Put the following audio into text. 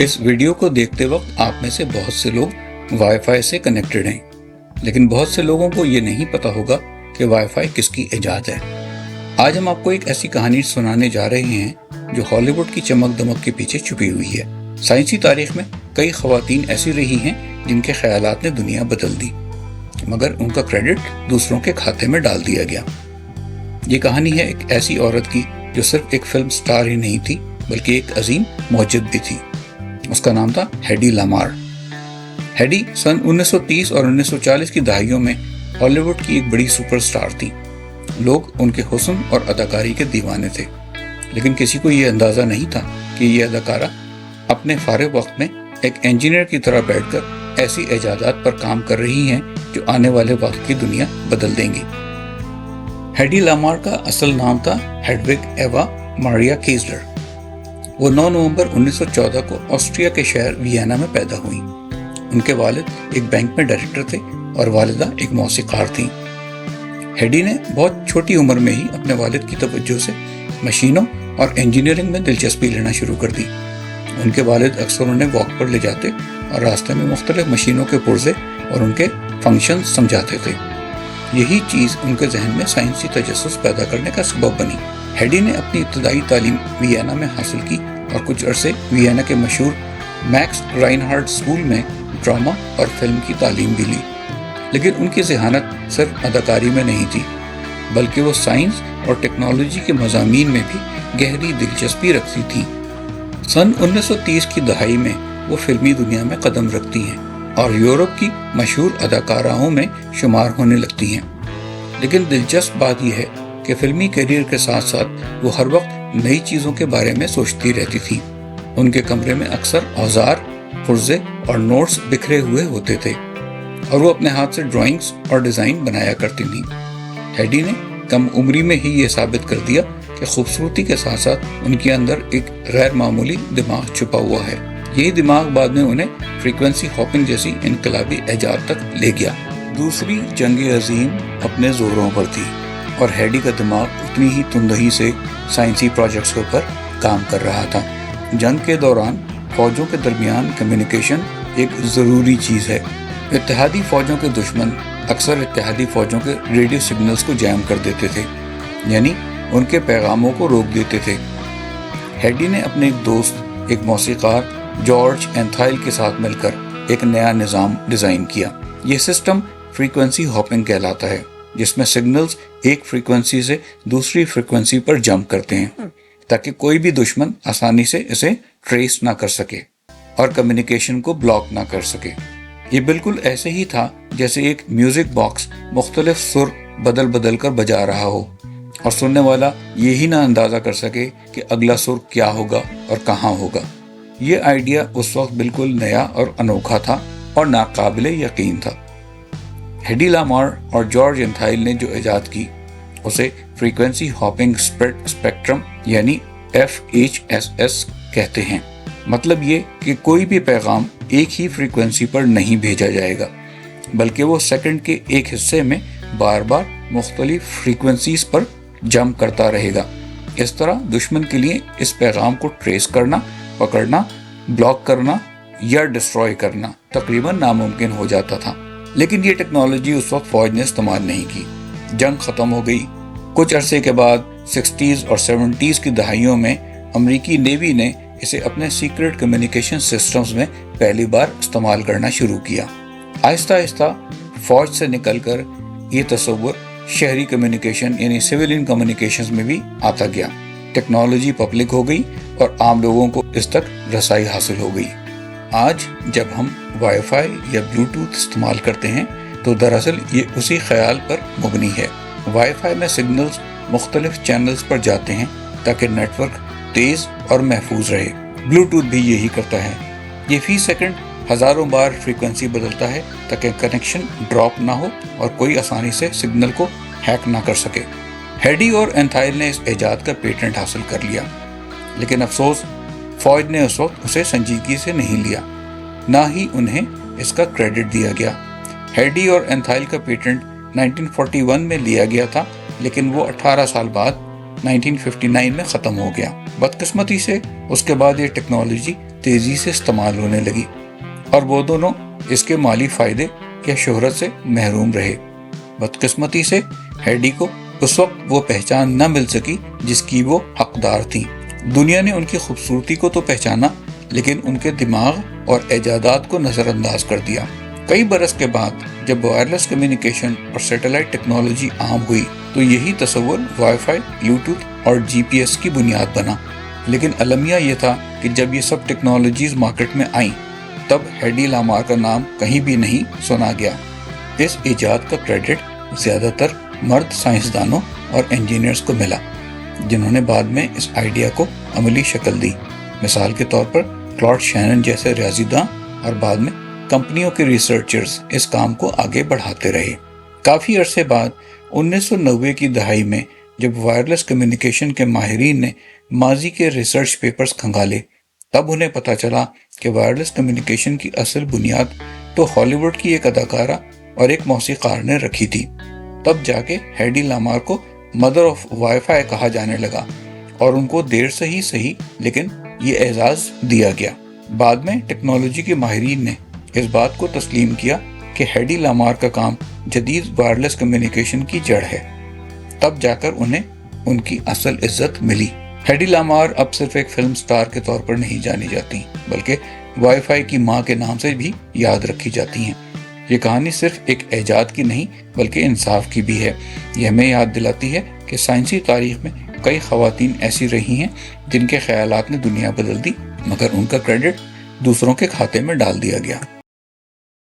इस वीडियो को देखते वक्त आप में से बहुत से लोग वाईफाई से कनेक्टेड हैं, लेकिन बहुत से लोगों को ये नहीं पता होगा कि वाईफाई किसकी इजाद है। आज हम आपको एक ऐसी कहानी सुनाने जा रहे हैं जो हॉलीवुड की चमक दमक के पीछे छुपी हुई है। साइंसी तारीख में कई खवातीन ऐसी रही हैं जिनके ख्यालात ने दुनिया बदल दी, मगर उनका क्रेडिट दूसरों के खाते में डाल दिया गया। ये कहानी है एक ऐसी औरत की जो सिर्फ एक फिल्म स्टार ही नहीं थी, बल्कि एक अजीम मौजद भी थी। उसका नाम था हेडी लामार। हेडी सन 1930 और 1940 की दहाइयों में हॉलीवुड की एक बड़ी सुपरस्टार थी। लोग उनके हुस्न और अदाकारी के दीवाने थे, लेकिन किसी को ये अंदाजा नहीं था कि ये अदाकारा अपने फारिग वक्त में एक इंजीनियर की तरह बैठकर ऐसी इजादात पर काम कर रही हैं जो आने वाले वक्त की दुनिया बदल देंगी। हेडी लामार का असल नाम था हेडविग एवा मारिया कीजलर। वो 9 नवंबर 1914 को ऑस्ट्रिया के शहर वियना में पैदा हुई। उनके वालिद एक बैंक में डायरेक्टर थे और वालिदा एक मौसीकार थी। हेडी ने बहुत छोटी उम्र में ही अपने वालिद की तवज्जो से मशीनों और इंजीनियरिंग में दिलचस्पी लेना शुरू कर दी। उनके वालिद अक्सर उन्हें वॉक पर ले जाते और रास्ते में मुख्तलिफ मशीनों के पुर्जे और उनके फंक्शन समझाते थे। यही चीज़ उनके जहन में साइंसी तजस्सुस पैदा करने का सबब बनी। हेडी ने अपनी इब्तदाई तालीम वियना में हासिल की और कुछ अरसे वियना के मशहूर मैक्स राइनहार्ड स्कूल में ड्रामा और फिल्म की तालीम भी ली। लेकिन उनकी ज़हानत सिर्फ अदाकारी में नहीं थी, बल्कि वो साइंस और टेक्नोलॉजी के मज़ामीन में भी गहरी दिलचस्पी रखती थी। सन 1930 की दहाई में वो फिल्मी दुनिया में कदम रखती हैं और यूरोप की मशहूर अदाकाराओं में शुमार होने लगती हैं। लेकिन दिलचस्प बात यह है कि फिल्मी करियर के साथ साथ वो हर वक्त नई चीज़ों के बारे में सोचती रहती थी। उनके कमरे में अक्सर औजार, पुर्जे और नोट्स बिखरे हुए होते थे और वो अपने हाथ से ड्राइंग्स और डिज़ाइन बनाया करती थी। हेडी ने कम उम्री में ही ये साबित कर दिया कि खूबसूरती के साथ साथ उनके अंदर एक गैर मामूली दिमाग छुपा हुआ है। यही दिमाग बाद में उन्हें फ्रीक्वेंसी हॉपिंग जैसी इनकलाबी इजाद तक ले गया। दूसरी जंग अजीम अपने जोरों पर थी और हेडी का दिमाग उतनी ही तुंदही से साइंसी प्रोजेक्ट्स के ऊपर काम कर रहा था। जंग के दौरान फौजों के दरमियान कम्युनिकेशन एक ज़रूरी चीज़ है। इत्तेहादी फौजों के दुश्मन अक्सर इत्तेहादी फौजों के रेडियो सिग्नल्स को जैम कर देते थे, यानी उनके पैगामों को रोक देते थे। हेडी ने अपने एक दोस्त, एक मौसीकार जॉर्ज एंथाइल के साथ मिलकर एक नया निज़ाम डिज़ाइन किया। ये सिस्टम फ्रीक्वेंसी हॉपिंग कहलाता है, जिसमें सिग्नल्स एक फ्रीक्वेंसी से दूसरी फ्रीक्वेंसी पर जंप करते हैं ताकि कोई भी दुश्मन आसानी से इसे ट्रेस ना कर सके और कम्युनिकेशन को ब्लॉक ना कर सके। ये बिल्कुल ऐसे ही था जैसे एक म्यूजिक बॉक्स मुख्तलिफ सुर बदल बदल कर बजा रहा हो और सुनने वाला ये ही ना अंदाज़ा कर सके कि अगला सुर क्या होगा और कहाँ होगा। ये आइडिया उस वक्त बिल्कुल नया और अनोखा था और नाकाबिले यकीन था। हेडी लामार और जॉर्ज एंथाइल ने जो इजाद की उसे फ्रीक्वेंसी हॉपिंग स्प्रेड स्पेक्ट्रम यानी FHSS कहते हैं। मतलब ये कि कोई भी पैगाम एक ही फ्रीक्वेंसी पर नहीं भेजा जाएगा, बल्कि वो सेकंड के एक हिस्से में बार बार मुख्तलिफ फ्रीक्वेंसीज पर जंप करता रहेगा। इस तरह दुश्मन के लिए इस पैगाम को ट्रेस करना, पकड़ना, ब्लॉक करना या डिस्ट्रॉय करना तकरीबन नामुमकिन हो जाता था। लेकिन ये टेक्नोलॉजी उस वक्त फौज ने इस्तेमाल नहीं की। जंग खत्म हो गई। कुछ अरसे के बाद 60s और 70s की दहाइयों में अमेरिकी नेवी ने इसे अपने सीक्रेट कम्युनिकेशन सिस्टम्स में पहली बार इस्तेमाल करना शुरू किया। आहिस्ता आहिस्ता फौज से निकलकर ये तस्वुर शहरी कम्युनिकेशन यानी सिविलियन कम्युनिकेशंस में भी आता गया। टेक्नोलॉजी पब्लिक हो गई और आम लोगों को इस तक रसाई हासिल हो गई। आज जब हम वाईफाई या ब्लूटूथ इस्तेमाल करते हैं तो दरअसल ये उसी ख्याल पर मुबनी है। वाईफाई में सिग्नल्स मुख्तलिफ चैनल्स पर जाते हैं ताकि नेटवर्क तेज और महफूज रहे। ब्लूटूथ भी यही करता है। ये फी सेकंड हजारों बार फ्रीक्वेंसी बदलता है ताकि कनेक्शन ड्रॉप ना हो और कोई आसानी से सिग्नल को हैक ना कर सके। हेडी और एंथाइल ने इस इजाद का पेटेंट हासिल कर लिया, लेकिन अफसोस फौज ने उस वक्त उसे संजीदगी से नहीं लिया, ना ही उन्हें इसका क्रेडिट दिया गया। हेडी और एंथाइल का पेटेंट 1941 में लिया गया था, लेकिन वो 18 साल बाद 1959 में ख़त्म हो गया। बदकिस्मती से उसके बाद ये टेक्नोलॉजी تیزی سے استعمال ہونے لگی اور وہ دونوں اس کے مالی فائدے یا شہرت سے محروم رہے۔ بدقسمتی سے ہیڈی کو اس وقت وہ پہچان نہ مل سکی جس کی وہ حقدار تھیں۔ دنیا نے ان کی خوبصورتی کو تو پہچانا، لیکن ان کے دماغ اور ایجادات کو نظر انداز کر دیا۔ کئی برس کے بعد جب وائرلیس کمیونیکیشن اور سیٹلائٹ ٹیکنالوجی عام ہوئی تو یہی تصور وائی فائی، بلوٹوتھ اور جی پی ایس کی بنیاد بنا۔ لیکن المیہ یہ تھا کہ جب یہ سب ٹیکنالوجیز مارکیٹ میں آئیں تب ہیڈی لامار کا نام کہیں بھی نہیں سنا گیا۔ اس ایجاد کا کریڈٹ زیادہ تر مرد سائنسدانوں اور انجینئرز کو ملا جنہوں نے بعد میں اس آئیڈیا کو عملی شکل دی۔ مثال کے طور پر کلاڈ شینن جیسے ریاضی داں اور بعد میں کمپنیوں کے ریسرچرز اس کام کو آگے بڑھاتے رہے۔ کافی عرصے بعد 1990 کی دہائی میں جب وائرلیس کمیونیکیشن کے ماہرین نے ماضی کے ریسرچ پیپرز کھنگالے تب انہیں پتہ چلا کہ وائرلیس کمیونیکیشن کی اصل بنیاد تو ہالی ووڈ کی ایک اداکارہ اور ایک موسیقار نے رکھی تھی۔ تب جا کے ہیڈی لامار کو مدر آف وائی فائی کہا جانے لگا اور ان کو دیر سے ہی صحیح لیکن یہ اعزاز دیا گیا۔ بعد میں ٹیکنالوجی کے ماہرین نے اس بات کو تسلیم کیا کہ ہیڈی لامار کا کام جدید وائرلیس کمیونیکیشن کی جڑ ہے۔ تب جا کر انہیں ان کی اصل عزت ملی۔ ہیڈی لامار اب صرف ایک فلم سٹار کے طور پر نہیں جانی جاتی بلکہ وائی فائی کی ماں کے نام سے بھی یاد رکھی جاتی ہیں۔ یہ کہانی صرف ایک ایجاد کی نہیں بلکہ انصاف کی بھی ہے۔ یہ ہمیں یاد دلاتی ہے کہ سائنسی تاریخ میں کئی خواتین ایسی رہی ہیں جن کے خیالات نے دنیا بدل دی، مگر ان کا کریڈٹ دوسروں کے کھاتے میں ڈال دیا گیا۔